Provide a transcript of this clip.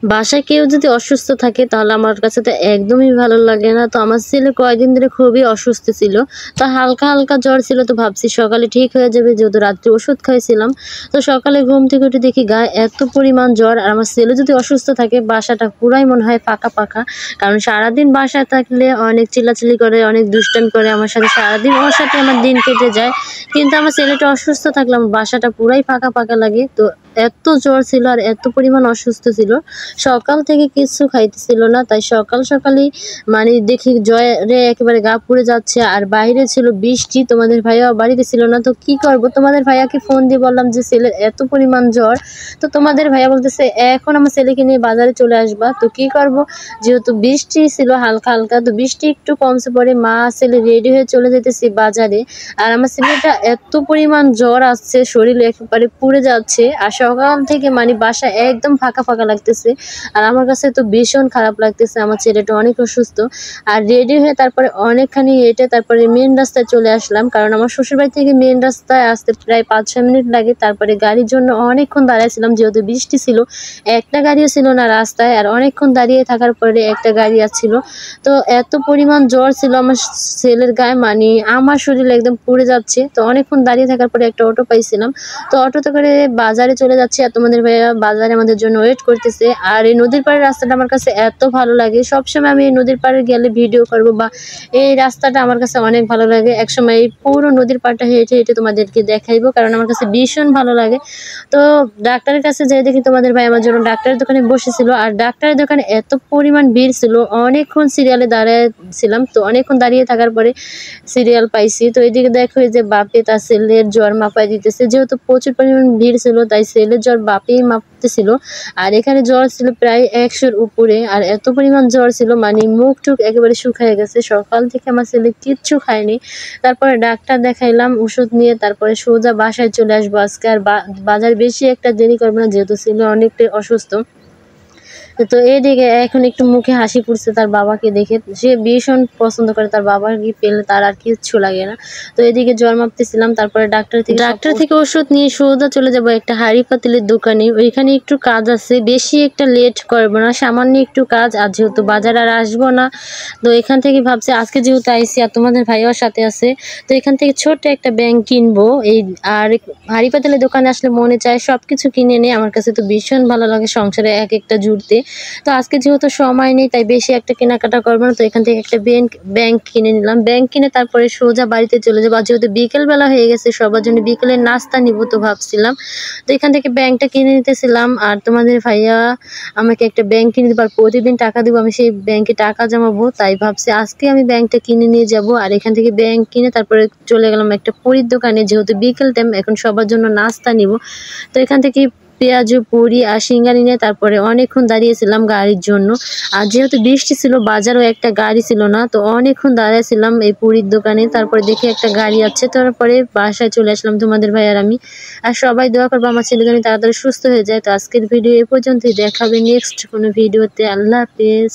বাসায় কেউ যদি অসুস্থ থাকে তাহলে আমার কাছে তো একদমই ভালো লাগে না। তো আমার ছেলে কয়েকদিন ধরে খুবই অসুস্থ ছিল। তো হালকা, হালকা জ্বর ছিল, তো ভাবছি সকালে ঠিক হয়ে যাবে, যেহেতু রাত্রে ওষুধ খাইছিলাম। তো সকালে ঘুম থেকে উঠে দেখি গায়ে এত পরিমাণ জ্বর, আর আমার ছেলে যদি অসুস্থ থাকে বাসাটা পুরাই মনে হয় ফাঁকা, ফাঁকা। কারণ সারাদিন বাসায় থাকলে অনেক চিল্লাচিল্লি করে, অনেক দুষ্টামি করে আমার সাথে, সারাদিন ওর সাথে আমার দিন কেটে যায়। কিন্তু আমার ছেলেটা অসুস্থ থাকলে আমার বাসাটা পুরাই ফাঁকা, ফাঁকা লাগে। তো এত জ্বর ছিল আর এত পরিমাণ অসুস্থ ছিল, সকাল থেকে কিছু খাইতেছিল না। তাই সকাল সকালই মানে দেখি জ্বরে একেবারে গা পুড়ে যাচ্ছে, আর বাইরে ছিল বৃষ্টি, তোমাদের ভাইয়া বাড়িতে ছিল না। তো কি করব, তোমাদের ভাইয়াকে ফোন দিয়ে বললাম যে ছেলের এত পরিমাণ জ্বর। তো তোমাদের ভাইয়া বলতেছে এখন আমার ছেলেকে নিয়ে বাজারে চলে আসবা। তো কি করব, যেহেতু বৃষ্টি ছিল হালকা হালকা, তো বৃষ্টি একটু কমছে পরে মা ছেলে রেডি হয়ে চলে যেতেছি বাজারে। আর আমার ছেলেটা এত পরিমাণ জ্বর আসছে, শরীর একেবারে পুড়ে যাচ্ছে, আর সকাল থেকে মানে বাসা একদম ফাঁকা ফাঁকা লাগতেছে। আর আমার কাছে তো ভীষণ খারাপ লাগতেছে, আমার ছেলেটা অনেক অসুস্থ। আর রেডি হয়ে তারপরে অনেকখানি হেঁটে তারপরে মেন রাস্তায় চলে আসলাম, কারণ আমার শ্বশুরবাড়ি থেকে মেন রাস্তায় আসতে প্রায় 5-6 মিনিট লাগে। তারপরে গাড়ির জন্য অনেকক্ষণ দাঁড়াইছিলাম, যেহেতু বৃষ্টি ছিল, একটা গাড়িও ছিল না রাস্তায়। আর অনেকক্ষণ দাঁড়িয়ে থাকার পরে একটা গাড়ি আসছিল। তো এত পরিমাণ জ্বর ছিল আমার ছেলের গায়ে, মানে আমার শরীর একদম পুড়ে যাচ্ছে। তো অনেকক্ষণ দাঁড়িয়ে থাকার পরে একটা অটো পাইছিলাম, তো অটোতে করে বাজারে চলে যাচ্ছি। আর তোমাদের ভাইয়া বাজারে আমাদের জন্য ওয়েট করতেছে। আর এই নদীর পাড়ের রাস্তাটা আমার কাছে এত ভালো লাগে, সবসময় আমি এই নদীর পাড়ে গেলে ভিডিও করবো, বা এই রাস্তাটা আমার কাছে অনেক ভালো লাগে। একসময় এই পুরো নদীর পাড়টা হেঁটে হেঁটে তোমাদেরকে দেখাইবো, কারণ আমার কাছে ভীষণ ভালো লাগে। তো ডাক্তারের কাছে যেয়ে দেখি তোমাদের ভাই আমার জন্য ডাক্তারের দোকানে বসেছিল, আর ডাক্তারের দোকানে এত পরিমাণ ভিড় ছিল, অনেকক্ষণ সিরিয়ালে দাঁড়িয়েছিলাম। তো অনেকক্ষণ দাঁড়িয়ে থাকার পরে সিরিয়াল পাইছি। তো এদিকে দেখো যে বাপে তার ছেলের জ্বর মাপাই দিতেছে, যেহেতু প্রচুর পরিমাণ ভিড় ছিল তাই ছেলের জ্বর বাপেই মাপতেছিল। আর এখানে জ্বর ছিল প্রায় 100-র উপরে, আর এত পরিমাণ জ্বর ছিল মানে মুখ টুক একেবারে শুকায় গেছে। সকাল থেকে আমার ছেলে কিচ্ছু খায়নি। তারপরে ডাক্তার দেখাইলাম, ওষুধ নিয়ে তারপরে সোজা বাসায় চলে আসবো আজকে। আর বাজার বেশি একটা দেরি করবো না, যেহেতু ছেলে অনেকটাই অসুস্থ। তো এইদিকে এখন একটু মুখে হাসি ফুটছে তার বাবাকে দেখে, সে ভীষণ পছন্দ করে তার বাবাকে পেলে, তার আর কিচ্ছু লাগে না। তো এদিকে জ্বর মাপতেছিলাম, তারপরে ডাক্তার থেকে ওষুধ নিয়ে সোজা চলে যাব একটা হাঁড়ি পাতিলের দোকানে, ওইখানে একটু কাজ আছে, বেশি একটা লেট করবো না, সামান্য একটু কাজ। আর যেহেতু বাজার আর আসবো না, তো এখান থেকে ভাবছি আজকে যেহেতু আইসি আর তোমাদের ভাইয়ার সাথে আছে, তো এখান থেকে ছোট্ট একটা ব্যাংক কিনবো। এই আর হাঁড়ি পাতিলের দোকানে আসলে মনে চায় সবকিছু কিনে নেই, আমার কাছে তো ভীষণ ভালো লাগে সংসারে এক একটা জুড়তে। তো আজকে যেহেতু সময় নেই তাই বেশি একটা কেনাকাটা করবো না। তো এখান থেকে একটা ব্যাংক কিনে নিলাম, ব্যাংক কিনে তারপরে সোজা বাড়িতে চলে যাবো। যেহেতু বিকেলবেলা হয়ে গেছে, সবার জন্য বিকেলের নাস্তা নিব, তো ভাবছিলাম তো এখান থেকে ব্যাংকটা কিনে নিতেছিলাম। আর তোমাদের ভাইয়া আমাকে একটা ব্যাংক কিনে দিবার প্রতিদিন টাকা দিব, আমি সেই ব্যাংকে টাকা জমাবো, তাই ভাবছি আজকে আমি ব্যাংকটা কিনে নিয়ে যাব। আর এখান থেকে ব্যাংক কিনে তারপরে চলে গেলাম একটা পুরীর দোকানে, যেহেতু বিকেল টাইম এখন সবার জন্য নাস্তা নিব। তো এখান থেকে পেঁয়াজু পুরি আর সিঙ্গারি নিয়ে তারপরে অনেকক্ষণ দাঁড়িয়েছিলাম গাড়ির জন্য। আর যেহেতু বৃষ্টি ছিল বাজারও একটা গাড়ি ছিল না, তো অনেকক্ষণ দাঁড়িয়েছিলাম এই পুরীর দোকানে। তারপরে দেখি একটা গাড়ি আছে, তারপরে বাসায় চলে আসলাম তোমাদের ভাই আর আমি। আর সবাই দোয়া করবো আমার ছেলে যেন তাড়াতাড়ি সুস্থ হয়ে যায়। তো আজকের ভিডিও এ পর্যন্তই, দেখাবে নেক্সট কোনো ভিডিওতে। আল্লাহ হাফেজ।